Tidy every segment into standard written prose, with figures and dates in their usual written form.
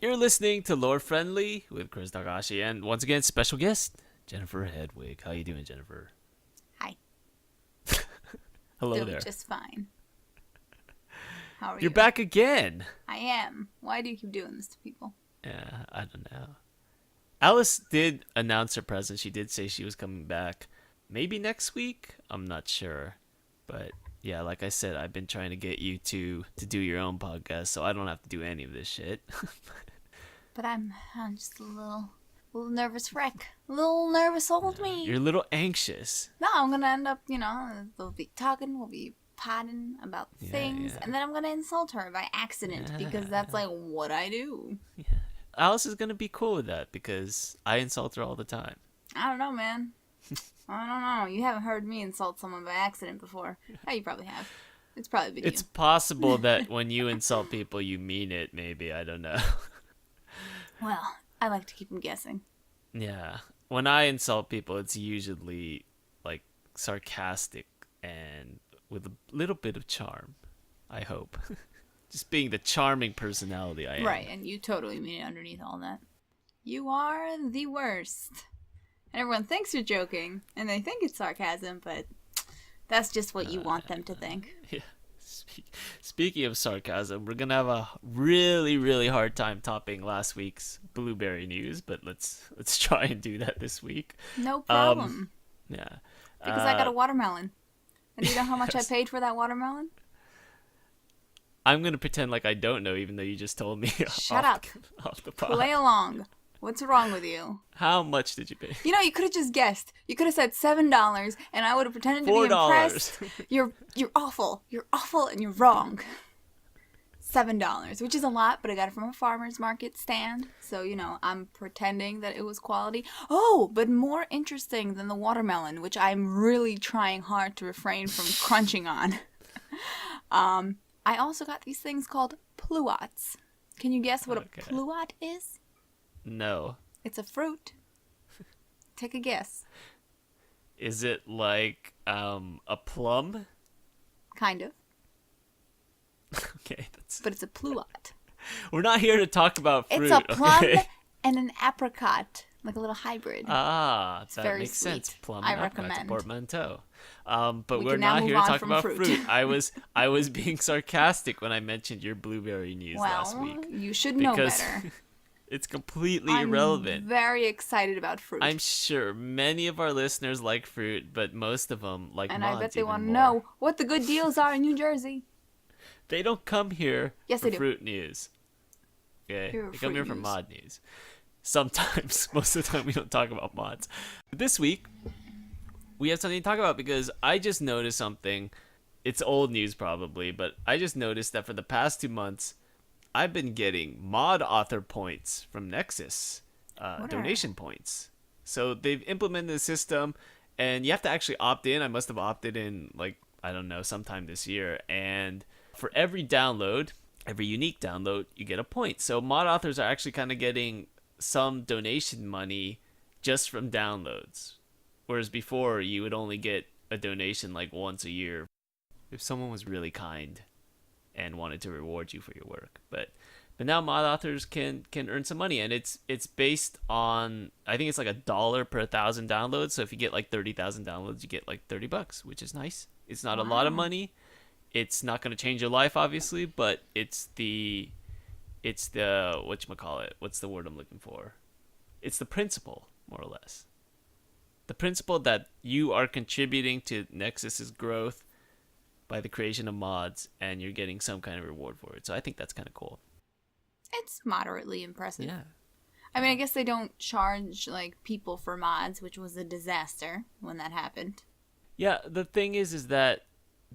You're listening to Lore Friendly with Kris Takashi, and once again, special guest Jennifer Hedwig. How you doing, Jennifer? Hi. Hello Doing there. just fine. How are you? You're back again. I am. Why do you keep doing this to people? Yeah, I don't know. Alice did announce her presence. She did say she was coming back. Maybe next week? I'm not sure. But yeah, like I said, I've been trying to get you to do your own podcast, so I don't have to do any of this shit. But I'm just a little nervous wreck. A little nervous old me. You're a little anxious. No, I'm gonna end up, we'll be talking, we'll be potting about things, and then I'm gonna insult her by accident because that's like what I do. Yeah. Alice is gonna be cool with that because I insult her all the time. I don't know, man. I don't know. You haven't heard me insult someone by accident before. Oh, you probably have. It's probably been It's you. possible that when you insult people, you mean it. Maybe, I don't know. Well, I like to keep them guessing. Yeah. When I insult people, it's usually like sarcastic and with a little bit of charm, I hope. Just being the charming personality I am. Right, and you totally mean it underneath all that. You are the worst. And everyone thinks you're joking, and they think it's sarcasm, but that's just what you want them to think. Yeah. Speaking of sarcasm, we're gonna have a really, really hard time topping last week's blueberry news, but let's try and do that this week. No problem. Yeah. Because I got a watermelon. And do you know how much I paid for that watermelon? I'm gonna pretend like I don't know, even though you just told me. Shut up. Off the pod. Play along. What's wrong with you? How much did you pay? You know, you could have just guessed. You could have said $7, and I would have pretended to be impressed. You're awful. You're awful, and you're wrong. $7, which is a lot, but I got it from a farmer's market stand. So, I'm pretending that it was quality. Oh, but more interesting than the watermelon, which I'm really trying hard to refrain from crunching on. I also got these things called pluots. Can you guess what a pluot is? No. It's a fruit. Take a guess. Is it like a plum? Kind of. Okay, but it's a pluot. We're not here to talk about fruit. It's a plum okay? and an apricot, like a little hybrid. That very makes sweet. sense. Plum I and apricot's recommend. a portmanteau. But We we're can now not move here to on talk from about fruit. I was being sarcastic when I mentioned your blueberry news last week. You should know better. It's completely I'm irrelevant. Very excited about fruit. I'm sure many of our listeners like fruit, but most of them like and mods I bet they even want to more. know what the good deals are in New Jersey. They don't come here Yes, for they do. fruit news. Okay, they come here for news. mod news. Sometimes, most of the time, we don't talk about mods. But this week, we have something to talk about because I just noticed something. It's old news probably, but I just noticed that for the past 2 months, I've been getting mod author points from Nexus, donation points. So they've implemented the system, and you have to actually opt in. I must have opted in, sometime this year. And for every download, every unique download, you get a point. So mod authors are actually kind of getting some donation money just from downloads. Whereas before, you would only get a donation like once a year if someone was really kind and wanted to reward you for your work. But now mod authors can earn some money, and it's based on, I think it's like $1 per 1,000 downloads. So if you get like 30,000 downloads, you get like $30, which is nice. It's not a lot of money. It's not going to change your life, obviously, but it's the whatchamacallit? What's the word I'm looking for? It's the principle, more or less. The principle that you are contributing to Nexus's growth by the creation of mods, and you're getting some kind of reward for it. So I think that's kind of cool. It's moderately impressive. Yeah. I mean, I guess they don't charge people for mods, which was a disaster when that happened. Yeah, the thing is that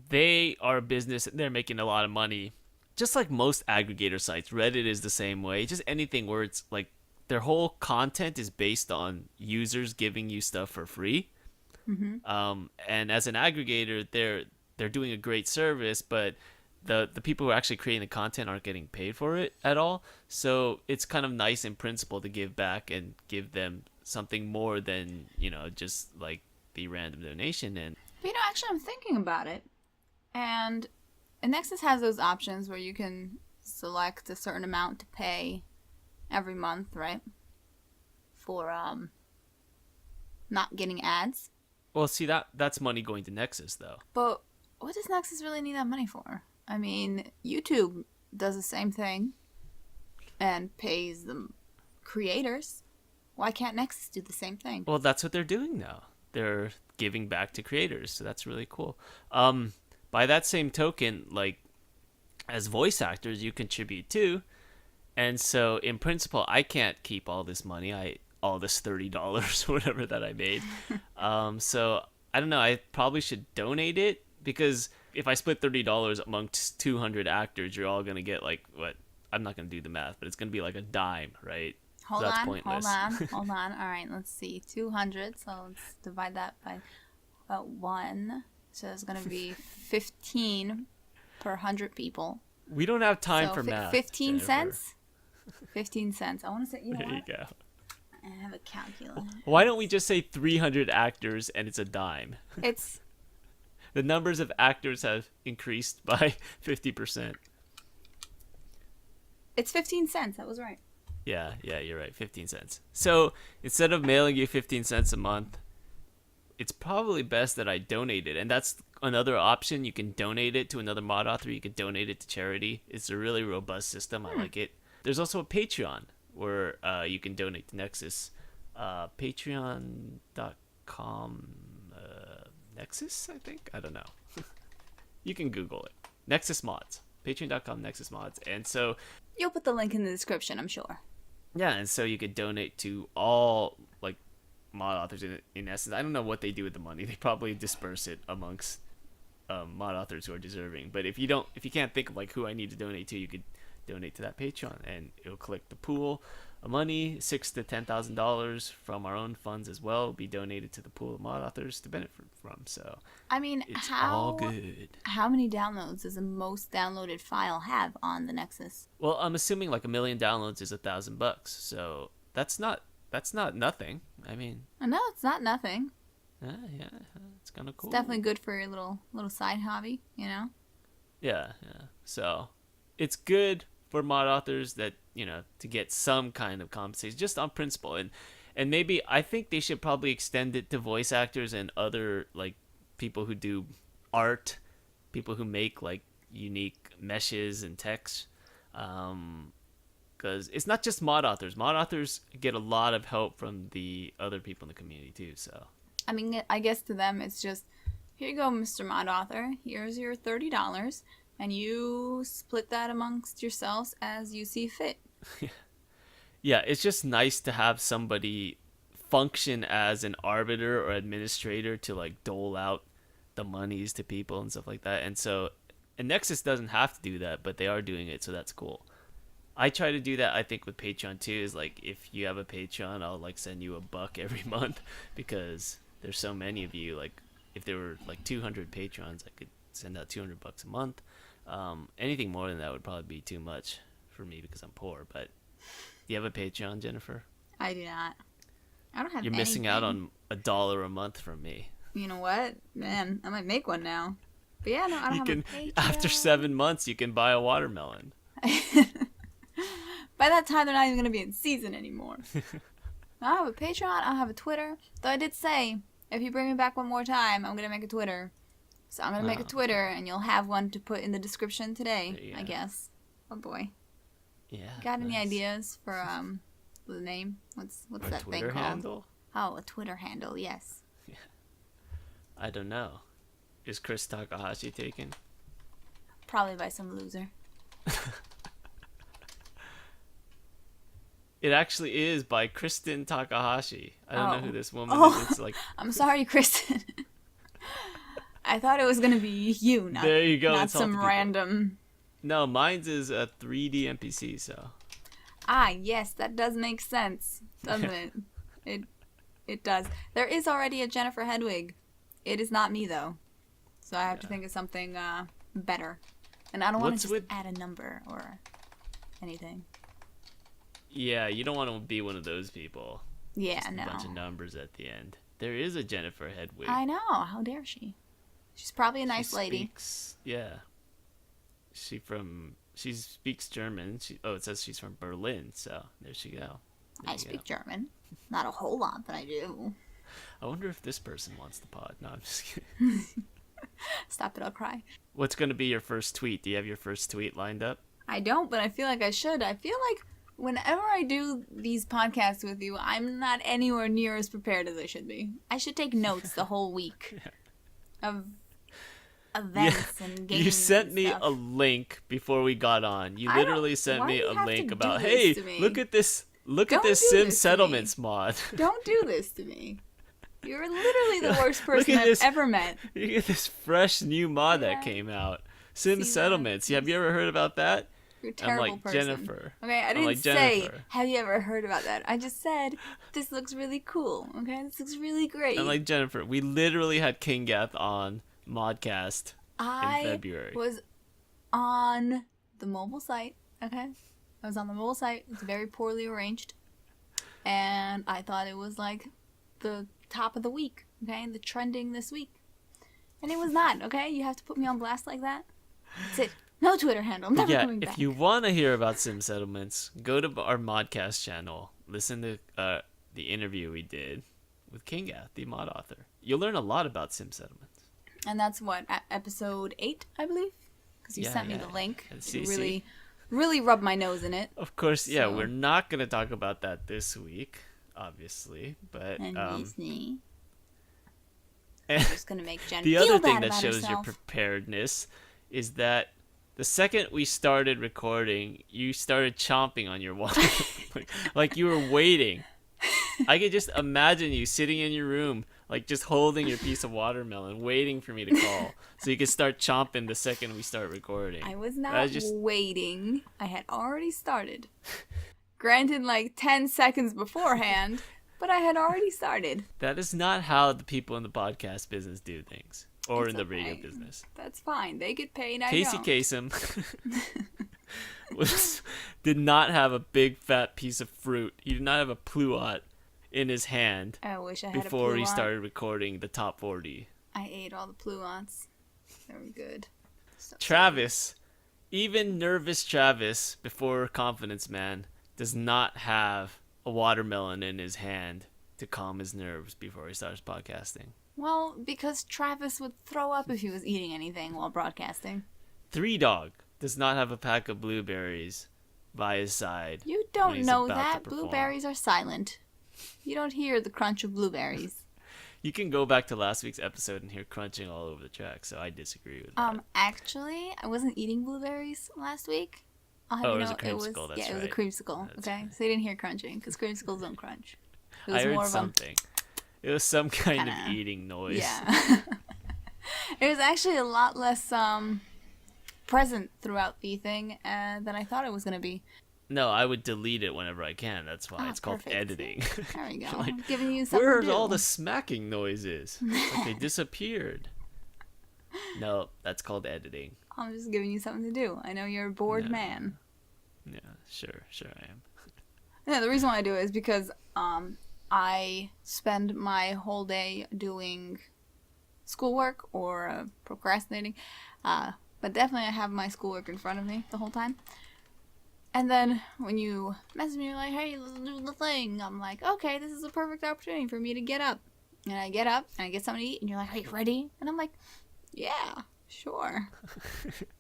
they are a business and they're making a lot of money. Just like most aggregator sites, Reddit is the same way. Just anything where it's like their whole content is based on users giving you stuff for free. Mm-hmm. And as an aggregator, they're doing a great service, but the people who are actually creating the content aren't getting paid for it at all. So it's kind of nice in principle to give back and give them something more than, just like the random donation. And but actually I'm thinking about it, and Nexus has those options where you can select a certain amount to pay every month, right? For not getting ads. Well, see, that's money going to Nexus, though. But what does Nexus really need that money for? I mean, YouTube does the same thing and pays the creators. Why can't Nexus do the same thing? Well, that's what they're doing now. They're giving back to creators, so that's really cool. By that same token, like, as voice actors, you contribute too. And so, in principle, I can't keep all this money. All this $30 or whatever that I made. So I don't know. I probably should donate it, because if I split $30 amongst 200 actors, you're all gonna get like what? I'm not gonna do the math, but it's gonna be like a dime, right? Hold so that's on, pointless. hold on. All right, let's see. 200. So let's divide that by 1. So it's gonna be 15 per 100 people. We don't have time so for math. 15 Jennifer. cents. 15 cents. I want to say. You know There what? you go. I have a calculator. Why don't we just say 300 actors and it's a dime? It's The numbers of actors have increased by 50%. It's 15 cents. That was right. Yeah, you're right. 15 cents. So instead of mailing you 15 cents a month, it's probably best that I donate it. And that's another option. You can donate it to another mod author. You can donate it to charity. It's a really robust system. I like it. There's also a Patreon where you can donate to Nexus. Patreon.com Nexus, I think? I don't know. You can Google it. Nexus Mods. Patreon.com Nexus Mods. And so... You'll put the link in the description, I'm sure. Yeah, and so you could donate to all, like, mod authors in essence. I don't know what they do with the money. They probably disperse it amongst mod authors who are deserving. But if you can't think of, like, who I need to donate to, you could donate to that Patreon, and it'll collect the pool of money. $6,000 to $10,000 from our own funds as well will be donated to the pool of mod authors to benefit from. So I mean, it's all good. How many downloads does the most downloaded file have on the Nexus? Well, I'm assuming like 1 million downloads is $1,000, so that's not nothing. I mean, No, it's not nothing. yeah, it's kind of cool. It's definitely good for your little side hobby, you know. Yeah. So it's good for mod authors that, to get some kind of compensation just on principle. And maybe I think they should probably extend it to voice actors and other, like, people who do art, people who make, like, unique meshes and text. Because it's not just mod authors. Mod authors get a lot of help from the other people in the community too. So I mean, I guess to them it's just, here you go, Mr. Mod Author. Here's your $30. And you split that amongst yourselves as you see fit. Yeah, it's just nice to have somebody function as an arbiter or administrator to, like, dole out the monies to people and stuff like that. And Nexus doesn't have to do that, but they are doing it, so that's cool. I try to do that, I think, with Patreon too. Is like, if you have a Patreon, I'll, like, send you $1 every month, because there's so many of you. Like, if there were like 200 Patrons, I could send out $200 a month. Anything more than that would probably be too much for me because I'm poor. But do you have a Patreon, Jennifer? I do not. I don't have. You're missing out on $1 a month from me. You know what, man? I might make one now. But yeah, no, I don't have a Patreon. After 7 months, you can buy a watermelon. By that time, they're not even gonna be in season anymore. I have a Patreon. I have a Twitter. Though I did say, if you bring me back one more time, I'm gonna make a Twitter. So I'm gonna make a Twitter, and you'll have one to put in the description today, I guess. Oh boy. Yeah. Got any ideas for the name? What's that thing Twitter called? handle? Oh, a Twitter handle. Yes. Yeah. I don't know. Is Kris Takahashi taken? Probably by some loser. It actually is by Kristen Takahashi. I don't know who this woman is. It's like, I'm sorry, Kristen. I thought it was gonna be you, not there you go. not some random. No, mine's is a 3D NPC. So. Ah, yes, that does make sense, doesn't it? It does. There is already a Jennifer Hedwig. It is not me though, so I have to think of something better. And I don't want to just add a number or anything. Yeah, you don't want to be one of those people. Yeah, just no. A bunch of numbers at the end. There is a Jennifer Hedwig. I know. How dare she? She's probably a nice lady. Yeah. She from She speaks German. It says she's from Berlin, so there she go. I speak German. Not a whole lot, but I do. I wonder if this person wants the pod. No, I'm just kidding. Stop it, I'll cry. What's going to be your first tweet? Do you have your first tweet lined up? I don't, but I feel like I should. I feel like whenever I do these podcasts with you, I'm not anywhere near as prepared as I should be. I should take notes the whole week of events and games. You sent me stuff. a link before we got on. You literally sent me a link about, hey, look at this Sim Settlements mod. Don't do this to me. You're literally the worst person I've ever met. Look at this fresh new mod that came out. Sim Settlements. Have you ever heard about that? You're a terrible person. Jennifer. Okay, I didn't say, have you ever heard about that? I just said, this looks really cool. Okay, this looks really great. I'm like, Jennifer, we literally had King Gath on Modcast in February. I was on the mobile site, okay? I was on the mobile site. It's very poorly arranged. And I thought it was like the top of the week, okay? The trending this week. And it was not, okay? You have to put me on blast like that. That's it. No Twitter handle. I'm never coming back. If you want to hear about Sim Settlements, go to our Modcast channel. Listen to the interview we did with King Gath, the mod author. You'll learn a lot about Sim Settlements. And that's what, episode 8, I believe? Because you sent me the link. You really rubbed my nose in it. Of course, we're not going to talk about that this week, obviously. But Disney. I'm just going to make Jen the feel other bad thing that about shows herself. your preparedness is that the second we started recording, you started chomping on your water. like you were waiting. I could just imagine you sitting in your room, like just holding your piece of watermelon, waiting for me to call so you could start chomping the second we start recording. I was not waiting. I had already started. Granted, like 10 seconds beforehand, but I had already started. That is not how the people in the podcast business do things. Or in the radio business. That's fine. They get paid. Casey Kasem did not have a big fat piece of fruit. He did not have a pluot in his hand. I wish I had before he started recording the top 40. I ate all the pluots. They were good. Travis, even nervous Travis, before Confidence Man, does not have a watermelon in his hand to calm his nerves before he starts podcasting. Well, because Travis would throw up if he was eating anything while broadcasting. 3 Dog does not have a pack of blueberries by his side. You don't know that. Blueberries are silent. You don't hear the crunch of blueberries. You can go back to last week's episode and hear crunching all over the track, so I disagree with that. Actually, I wasn't eating blueberries last week. It was a creamsicle, that's right. Yeah, it was a creamsicle, okay? Right. So you didn't hear crunching, because creamsicles don't crunch. It was I heard more something. It was some kind of eating noise. Yeah. It was actually a lot less present throughout the thing than I thought it was going to be. No, I would delete it whenever I can. That's why it's called editing. There we go. I'm giving you something where to do. all the smacking noises? Like they disappeared. No, that's called editing. I'm just giving you something to do. I know you're a bored man. Yeah, sure I am. Yeah, the reason why I do it is because I spend my whole day doing schoolwork or procrastinating. But definitely I have my schoolwork in front of me the whole time. And then when you message me, you're like, hey, let's do the thing. I'm like, okay, this is a perfect opportunity for me to get up. And I get up and I get something to eat. And you're like, are you ready? And I'm like, yeah, sure.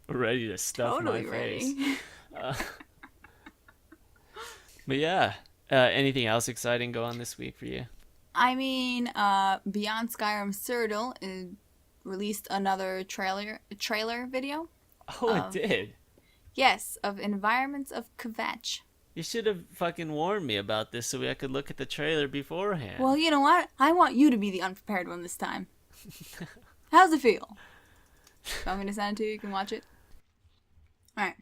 Ready to stuff totally my ready. face. But yeah. Anything else exciting go on this week for you? I mean, Beyond Skyrim Cyrodiil released another trailer video. Oh, it did? Yes, of Environments of Kvatch. You should have fucking warned me about this so I could look at the trailer beforehand. Well, you know what? I want you to be the unprepared one this time. How's it feel? You want me to send it to you? You can watch it. Alright.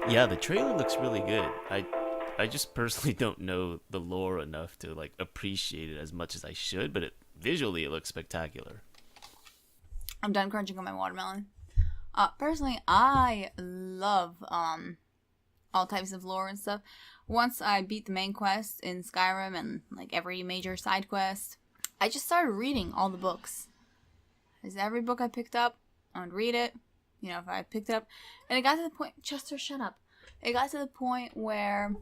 Yeah, the trailer looks really good. I just personally don't know the lore enough to like appreciate it as much as I should, but visually it looks spectacular. I'm done crunching on my watermelon. Personally, I love all types of lore and stuff. Once I beat the main quest in Skyrim and like every major side quest, I just started reading all the books. Because every book I picked up, I would read it. You know, if I picked up, and it got to the point. Chester, shut up. It got to the point where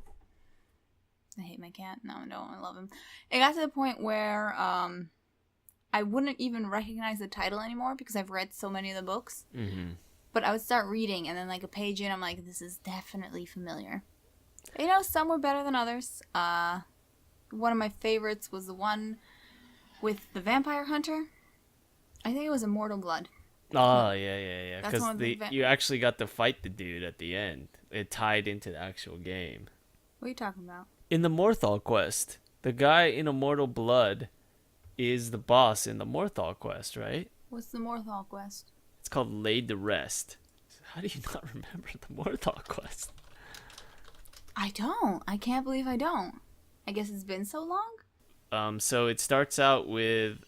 I hate my cat. No, I don't. I love him. It got to the point where I wouldn't even recognize the title anymore because I've read so many of the books. Mm-hmm. But I would start reading, and then like a page in, I'm like, this is definitely familiar. You know, some were better than others. One of my favorites was the one with the vampire hunter. I think it was Immortal Blood. Oh, yeah. That's one Because of the you actually got to fight the dude at the end. It tied into the actual game. What are you talking about? In the Morthal quest, the guy in Immortal Blood is the boss in the Morthal quest, right? What's the Morthal quest? It's called Laid to Rest. How do you not remember the Morthal quest? I don't. I can't believe I don't. I guess it's been so long? So it starts out with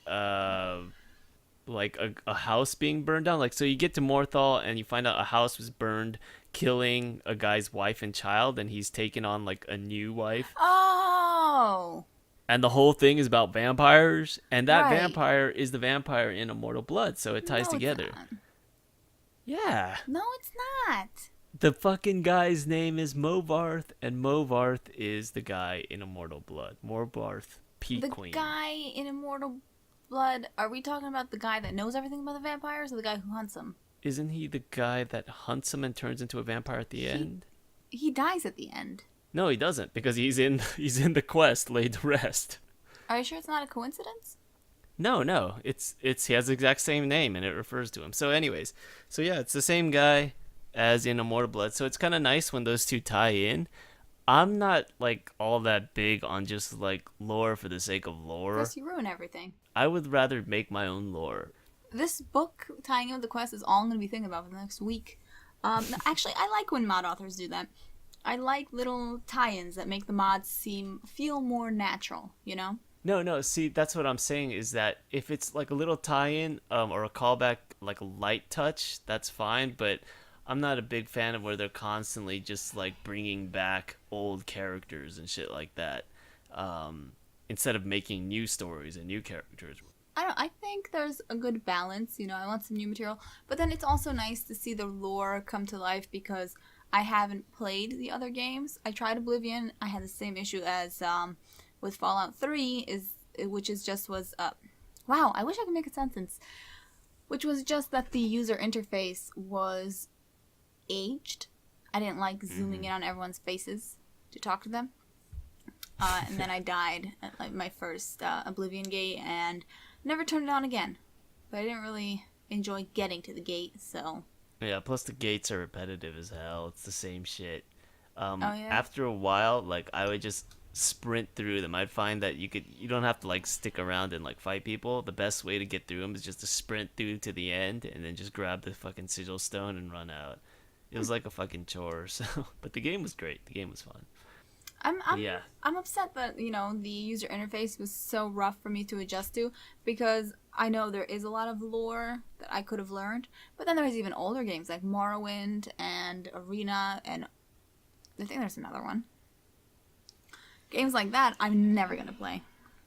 like a house being burned down. Like, so you get to Morthal and you find out a house was burned, killing a guy's wife and child, and he's taken on like a new wife. Oh. And the whole thing is about vampires, and that Right. vampire is the vampire in Immortal Blood, so it ties No, together. It's not. Yeah. No, it's not. The fucking guy's name is Movarth, and Movarth is the guy in Immortal Blood. Movarth Piquine. The guy in Immortal Blood, are we talking about the guy that knows everything about the vampires or the guy who hunts them? Isn't he the guy that hunts him and turns into a vampire at the end? He dies at the end. No, he doesn't, because he's in the quest Laid to Rest. Are you sure it's not a coincidence? No, it's he has the exact same name and it refers to him. So anyways, so yeah, it's the same guy as in Immortal Blood. So it's kind of nice when those two tie in. I'm not like all that big on just like lore for the sake of lore. Plus, you ruin everything. I would rather make my own lore. This book tying in with the quest is all I'm going to be thinking about for the next week. Actually, I like when mod authors do that. I like little tie-ins that make the mods feel more natural, you know? No, see, that's what I'm saying is that if it's like a little tie-in or a callback, like a light touch, that's fine, but I'm not a big fan of where they're constantly just like bringing back old characters and shit like that instead of making new stories and new characters. I think there's a good balance, you know, I want some new material, but then it's also nice to see the lore come to life because I haven't played the other games. I tried Oblivion. I had the same issue as with Fallout 3, which was wow, I wish I could make a sentence. Which was just that the user interface was aged. I didn't like zooming in on everyone's faces to talk to them. And then I died at like my first Oblivion gate and never turned it on again. But I didn't really enjoy getting to the gate, so... Yeah, plus the gates are repetitive as hell. It's the same shit. Oh, yeah? After a while, like, I would just sprint through them. I'd find that you don't have to, like, stick around and, like, fight people. The best way to get through them is just to sprint through to the end and then just grab the fucking sigil stone and run out. It was like a fucking chore, so... But the game was great. The game was fun. I'm upset that, you know, the user interface was so rough for me to adjust to because I know there is a lot of lore that I could have learned, but then there's even older games like Morrowind and Arena and I think there's another one. Games like that I'm never going to play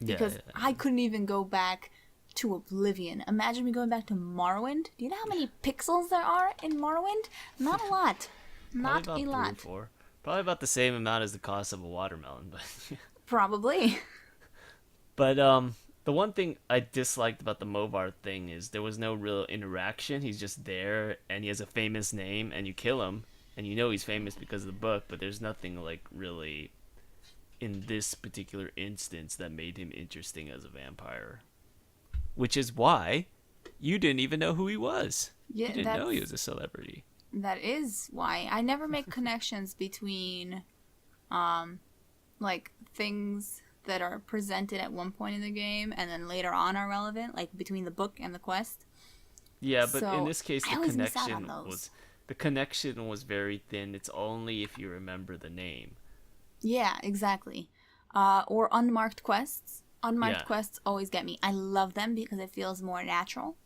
because I couldn't even go back to Oblivion. Imagine me going back to Morrowind. Do you know how many pixels there are in Morrowind? Not a lot. Not a lot. 3 or 4. Probably about the same amount as the cost of a watermelon, but Probably. But the one thing I disliked about the Movarth thing is there was no real interaction. He's just there, and he has a famous name, and you kill him, and you know he's famous because of the book, but there's nothing like really in this particular instance that made him interesting as a vampire. Which is why you didn't even know who he was. Yeah, you didn't know he was a celebrity. That is why I never make connections between, like, things that are presented at one point in the game and then later on are relevant, like between the book and the quest. Yeah, but So, in this case, I always miss out on the connection was very thin. It's only if you remember the name. Yeah, exactly. Or unmarked quests. Unmarked quests always get me. I love them because it feels more natural.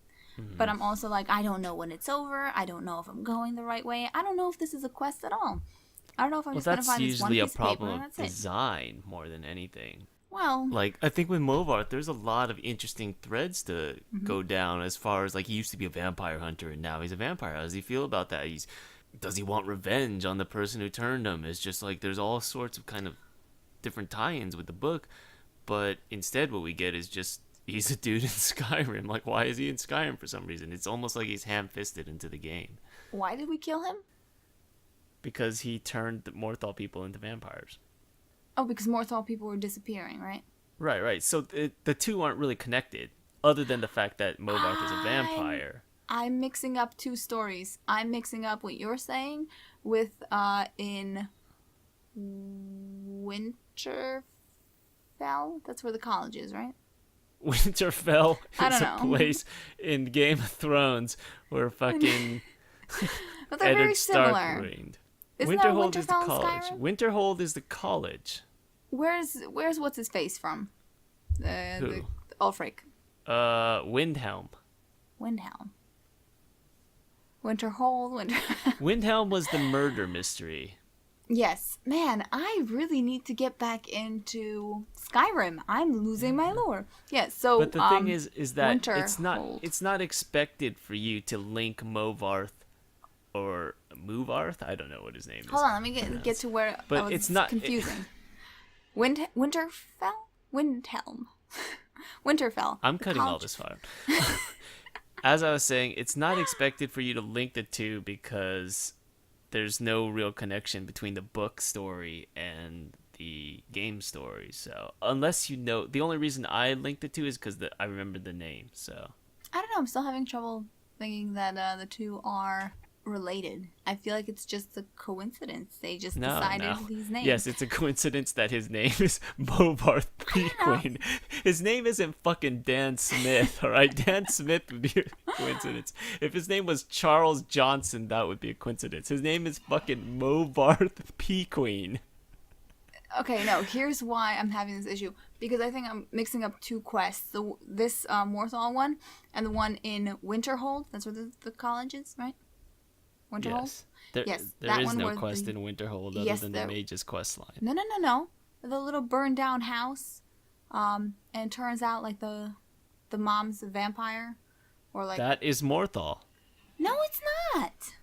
But I'm also like, I don't know when it's over. I don't know if I'm going the right way. I don't know if this is a quest at all. I don't know if I'm just going to find this one piece of paper and that's usually a problem of it. design more than anything. Well, Like, I think with Movarth, there's a lot of interesting threads to go down as far as, like, he used to be a vampire hunter and now he's a vampire. How does he feel about that? Does he want revenge on the person who turned him? It's just like there's all sorts of kind of different tie-ins with the book, but instead what we get is just he's a dude in Skyrim. Like, why is he in Skyrim for some reason? It's almost like he's ham-fisted into the game. why did we kill him? Because he turned the Morthal people into vampires. Oh, because Morthal people were disappearing, right? Right. So the two aren't really connected, other than the fact that Movarth is a vampire. I'm mixing up two stories. I'm mixing up what you're saying with in Winterfell. That's where the college is, right? Winterfell I is don't a know. place in Game of Thrones where fucking But they're very Eddard Stark similar. reigned. Isn't that Winterhold is the Winterfell in college. Skyrim? Winterhold is the college. Where's what's his face from? The Who? Ulfric. Windhelm. Windhelm. Winterhold. Windhelm was the murder mystery. Yes, man, I really need to get back into Skyrim. I'm losing my lore. Yeah, so But the thing is that Winterhold. it's not expected for you to link Movarth or Movarth. I don't know what his name is. Hold on, let me get to where But I was it's not- confusing. Winterfell? Windhelm. Winterfell. I'm The cutting all college. this far. As I was saying, it's not expected for you to link the two because there's no real connection between the book story and the game story. So unless you know, the only reason I linked the two is because I remember the name. So I don't know, I'm still having trouble thinking that the two are related. I feel like it's just a coincidence. They just decided these names. Yes, it's a coincidence that his name is Movarth Piquine. His name isn't fucking Dan Smith, alright? Dan Smith would be a coincidence. If his name was Charles Johnson, that would be a coincidence. His name is fucking Movarth Piquine. Okay, no, here's why I'm having this issue. Because I think I'm mixing up two quests. This Morthal one and the one in Winterhold. That's where the college is, right? Winterhold? Yes. Yes, There that is one no where quest the- in Winterhold other Yes, than there- the Mage's quest line. No. The little burned down house. And it turns out like the mom's a vampire. Or like That is Morthal. no, it's not.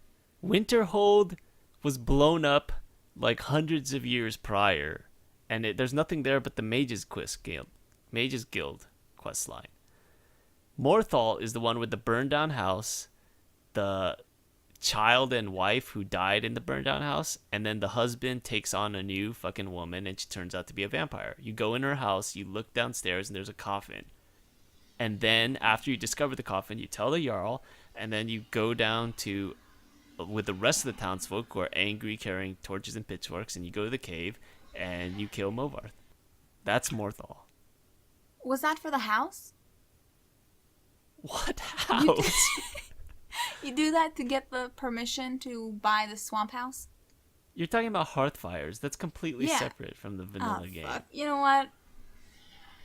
Winterhold was blown up like hundreds of years prior, and there's nothing there but the Mage's Guild quest line. Morthal is the one with the burned down house, the child and wife who died in the burned down house, and then the husband takes on a new fucking woman and she turns out to be a vampire. You go in her house, you look downstairs, and there's a coffin. And then after you discover the coffin, you tell the Jarl, and then you go down to with the rest of the townsfolk who are angry, carrying torches and pitchforks, and you go to the cave and you kill Movarth. That's Morthal. Was that for the house? What house? You do that to get the permission to buy the swamp house? You're talking about Hearthfires. That's completely Yeah. separate from the vanilla Oh, game. fuck. You know what?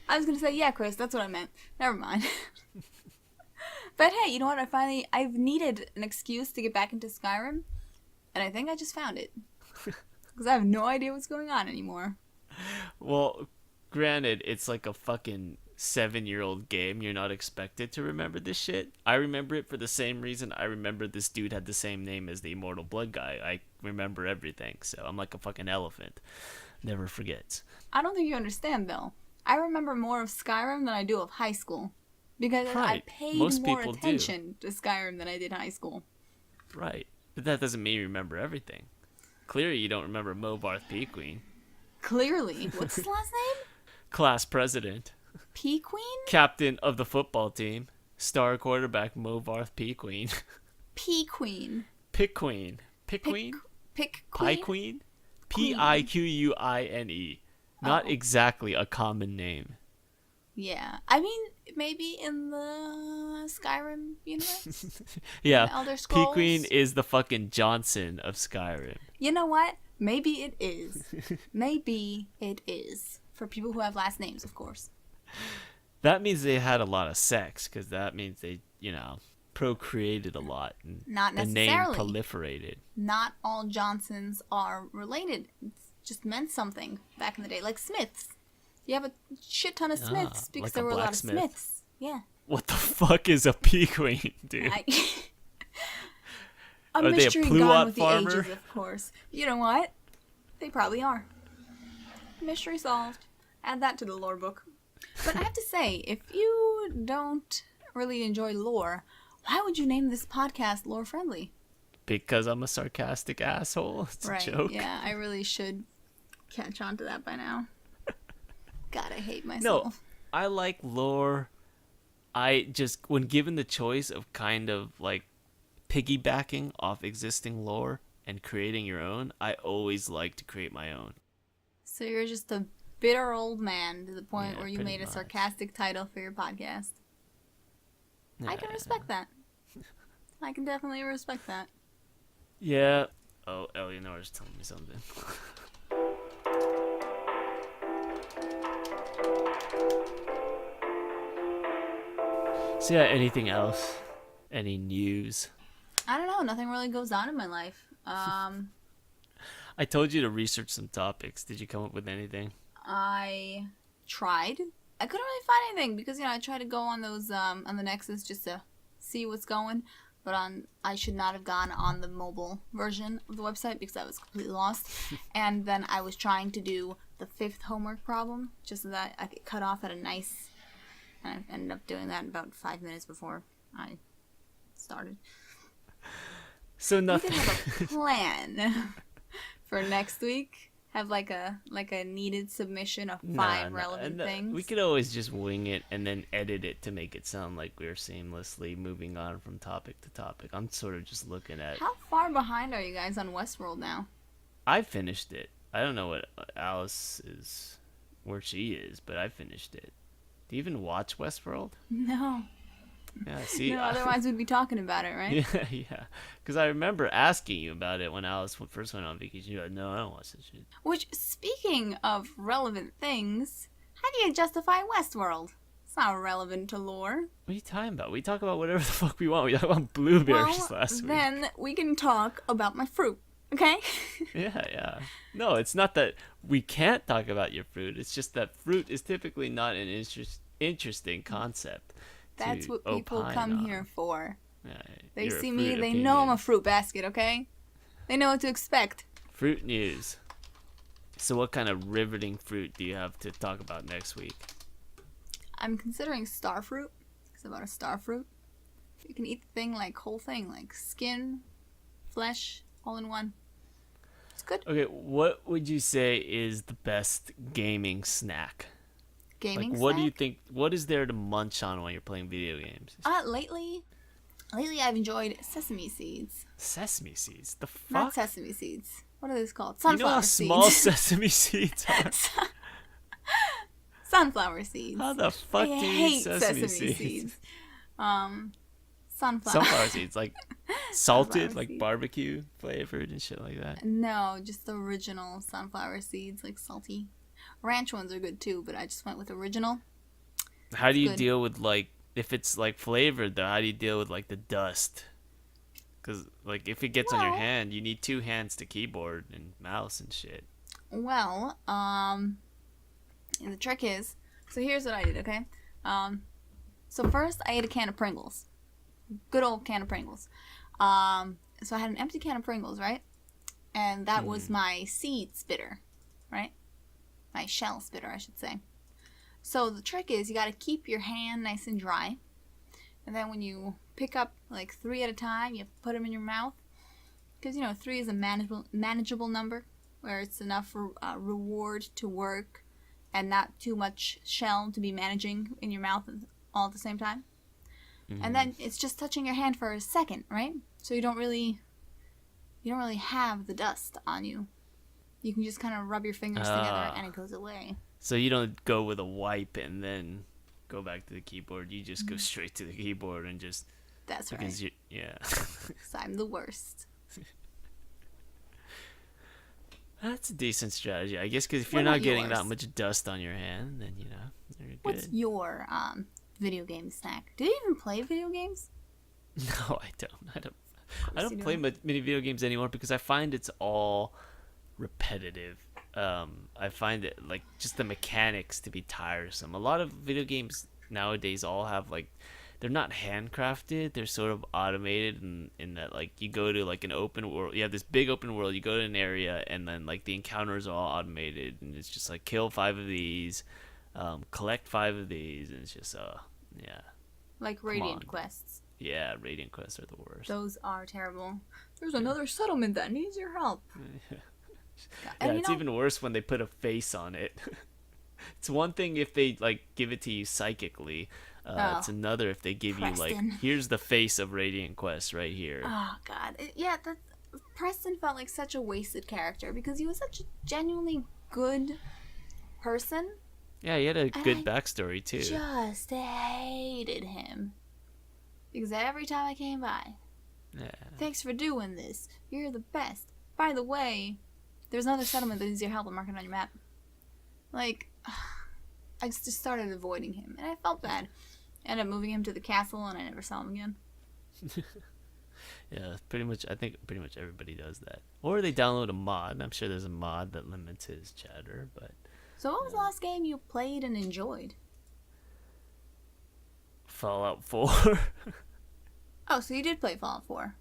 I was gonna say, yeah, Kris, that's what I meant. Never mind. But hey, you know what? I've needed an excuse to get back into Skyrim, and I think I just found it. Because I have no idea what's going on anymore. Well, granted, it's like a fucking 7-year-old game. You're not expected to remember this shit. I remember it for the same reason I remember this dude had the same name as the Immortal Blood guy. I remember everything, so I'm like a fucking elephant. Never forgets. I don't think you understand, though. I remember more of Skyrim than I do of high school. Because I Right. paid Most more people do. attention to Skyrim than I did high school. Right. But that doesn't mean you remember everything. Clearly you don't remember Movarth Piquine. Clearly. What's his last name? Class president. Piquine? Captain of the football team. Star quarterback Movarth Piquine. Piquine. Piquine. Piquine? Pick Pie Queen? Queen? Queen. Piquine. Not Oh. exactly a common name. Yeah. I mean, maybe in the Skyrim universe? Yeah. The Elder Scrolls? Piquine is the fucking Johnson of Skyrim. You know what? Maybe it is. Maybe it is. For people who have last names, of course. That means they had a lot of sex, because that means they, procreated a lot. And Not the name necessarily. proliferated. Not all Johnsons are related. It just meant something back in the day. Like Smiths. You have a shit ton of smiths because like there a were a lot of blacksmith. smiths. Yeah. What the fuck is a Piquine, dude? A Are they a mystery Pluot gone with farmer? the ages, of course. You know what? They probably are. Mystery solved. Add that to the lore book. But I have to say, if you don't really enjoy lore, why would you name this podcast Lore Friendly? Because I'm a sarcastic asshole. It's a joke. Yeah, I really should catch on to that by now. God, I hate myself. No, I like lore. I just, when given the choice of kind of like piggybacking off existing lore and creating your own, I always like to create my own. So you're just a bitter old man to the point Yeah, where you pretty made a much. sarcastic title for your podcast. I can respect that. I can definitely respect that. Yeah. Oh, Eleanor's telling me something. So yeah, anything else? Any news? I don't know. Nothing really goes on in my life. I told you to research some topics. Did you come up with anything? I tried. I couldn't really find anything because I tried to go on those on the Nexus just to see what's going, but I should not have gone on the mobile version of the website because I was completely lost. And then I was trying to do the 5th homework problem just so that I could cut off at a nice. And I ended up doing that about 5 minutes before I started. So We nothing. did have a plan for next week. Have like a needed submission of 5 relevant things. We could always just wing it and then edit it to make it sound like we're seamlessly moving on from topic to topic. I'm sort of just looking at. How far behind are you guys on Westworld now? I finished it. I don't know what Alice is, where she is, but I finished it. Do you even watch Westworld? No. Yeah, see. No, otherwise we'd be talking about it, right? Yeah. Because I remember asking you about it when Alice first went on vacation. You're like, no, I don't watch this shit. Which, speaking of relevant things, how do you justify Westworld? It's not relevant to lore. What are you talking about? We talk about whatever the fuck we want. We talked about blueberries last week. Then we can talk about my fruit, okay? Yeah. No, it's not that we can't talk about your fruit. It's just that fruit is typically not an interesting concept. That's what people come here for. Yeah, They you're a see fruit me, they opinion. know I'm a fruit basket, okay? They know what to expect. Fruit news. So what kind of riveting fruit do you have to talk about next week? I'm considering starfruit. It's about a starfruit. You can eat the thing like whole thing, like skin, flesh, all in one. It's good. Okay, what would you say is the best gaming snack? Gaming Like, what do you snack? think? What is there to munch on when you're playing video games? Lately I've enjoyed sesame seeds. Sesame seeds. The fuck? Not sesame seeds. What are these called? You know Sunflower how seeds. small sesame seeds are? Sunflower seeds. How the fuck I do you hate eat sesame seeds? Sunflower seeds, like salted, Sunflower like seeds. barbecue flavored and shit like that. No, just the original sunflower seeds, like salty. Ranch ones are good too, but I just went with original. How do you good. deal with, like, if it's like flavored though? How do you deal with like the dust? Because like if it gets on your Well- hand, you need 2 hands to keyboard and mouse and shit. Well, and the trick is, so here's what I did, okay? So first I ate a can of Pringles. Good old can of Pringles. So I had an empty can of Pringles, right? And that was my seed spitter, right? My shell spitter, I should say. So the trick is you got to keep your hand nice and dry. And then when you pick up like 3 at a time, you put them in your mouth. Because, 3 is a manageable number where it's enough for reward to work and not too much shell to be managing in your mouth all at the same time. And then it's just touching your hand for a second, right? So you don't really have the dust on you. You can just kind of rub your fingers together and it goes away. So you don't go with a wipe and then go back to the keyboard. You just go straight to the keyboard and just. That's because right. yeah. 'Cause I'm the worst. That's a decent strategy, I guess. Because if you're What not about getting yours? that much dust on your hand, then you're good. What's your video game snack? Do you even play video games? No, I don't. I you don't play don't. many video games anymore because I find it's all repetitive. I find it like just the mechanics to be tiresome. A lot of video games nowadays all have like they're not handcrafted. They're sort of automated in that like you go to like an open world. You have this big open world. You go to an area and then like the encounters are all automated and it's just like kill 5 of these, collect 5 of these, and it's just yeah. Like Radiant quests. Yeah, Radiant quests are the worst. Those are terrible. There's another settlement that needs your help. Yeah, it's even worse when they put a face on it. It's one thing if they like give it to you psychically. It's another if they give Preston. you like, here's the face of Radiant Quest right here. Oh God, yeah. Preston felt like such a wasted character because he was such a genuinely good person. Yeah, he had a good backstory too. Just hated him because every time I came by, thanks for doing this. You're the best. By the way, there's another settlement that needs your help. I'm marking it on your map. Like, I just started avoiding him, and I felt bad. I ended up moving him to the castle, and I never saw him again. Yeah, pretty much. I think pretty much everybody does that. Or they download a mod. I'm sure there's a mod that limits his chatter, but. So what was the last game you played and enjoyed? Fallout 4. Oh, so you did play Fallout 4.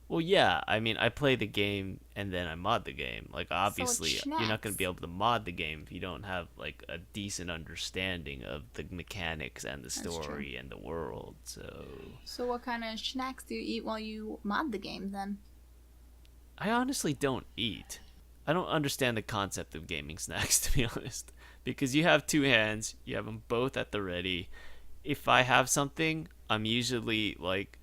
Well, yeah. I mean, I play the game and then I mod the game. Like, obviously, you're not going to be able to mod the game if you don't have, like, a decent understanding of the mechanics and the story and the world, So what kind of snacks do you eat while you mod the game, then? I honestly don't eat. I don't understand the concept of gaming snacks, to be honest. Because you have 2 hands, you have them both at the ready. If I have something, I'm usually, like,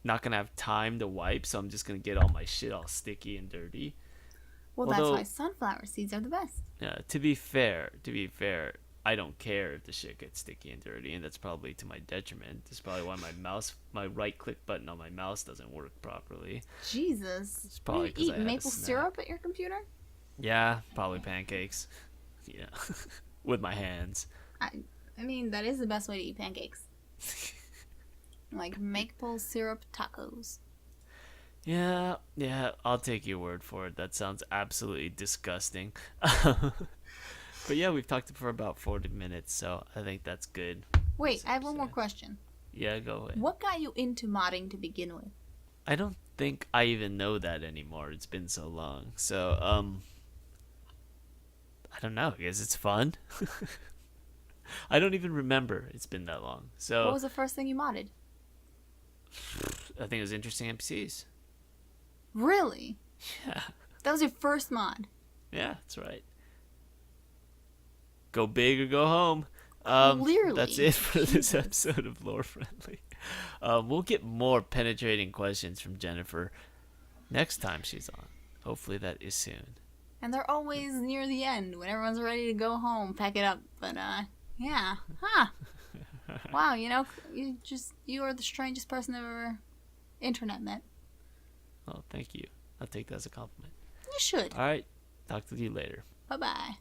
not gonna have time to wipe, so I'm just gonna get all my shit all sticky and dirty. Well, that's why sunflower seeds are the best. Yeah, to be fair, I don't care if the shit gets sticky and dirty, and that's probably to my detriment. That's probably why my right click button on my mouse doesn't work properly. Jesus. It's probably you eat maple syrup at your computer? Yeah, probably pancakes. Yeah, with my hands. I mean, that is the best way to eat pancakes. Like maple syrup tacos. Yeah, I'll take your word for it. That sounds absolutely disgusting. But yeah, we've talked for about 40 minutes, so I think that's good. Wait, I have one more question. Yeah, go ahead. What got you into modding to begin with? I don't think I even know that anymore. It's been so long. So, I don't know. I guess it's fun. I don't even remember. It's been that long. So, what was the first thing you modded? I think it was interesting NPCs. Really? Yeah. That was your first mod? Yeah, that's right. Go big or go home. Clearly. That's it for this episode of Lore Friendly. We'll get more penetrating questions from Jennifer next time she's on. Hopefully that is soon. And they're always near the end when everyone's ready to go home, pack it up. But yeah, huh? Wow, you are the strangest person I've ever internet met. Oh, thank you. I'll take that as a compliment. You should. All right, talk to you later. Bye bye.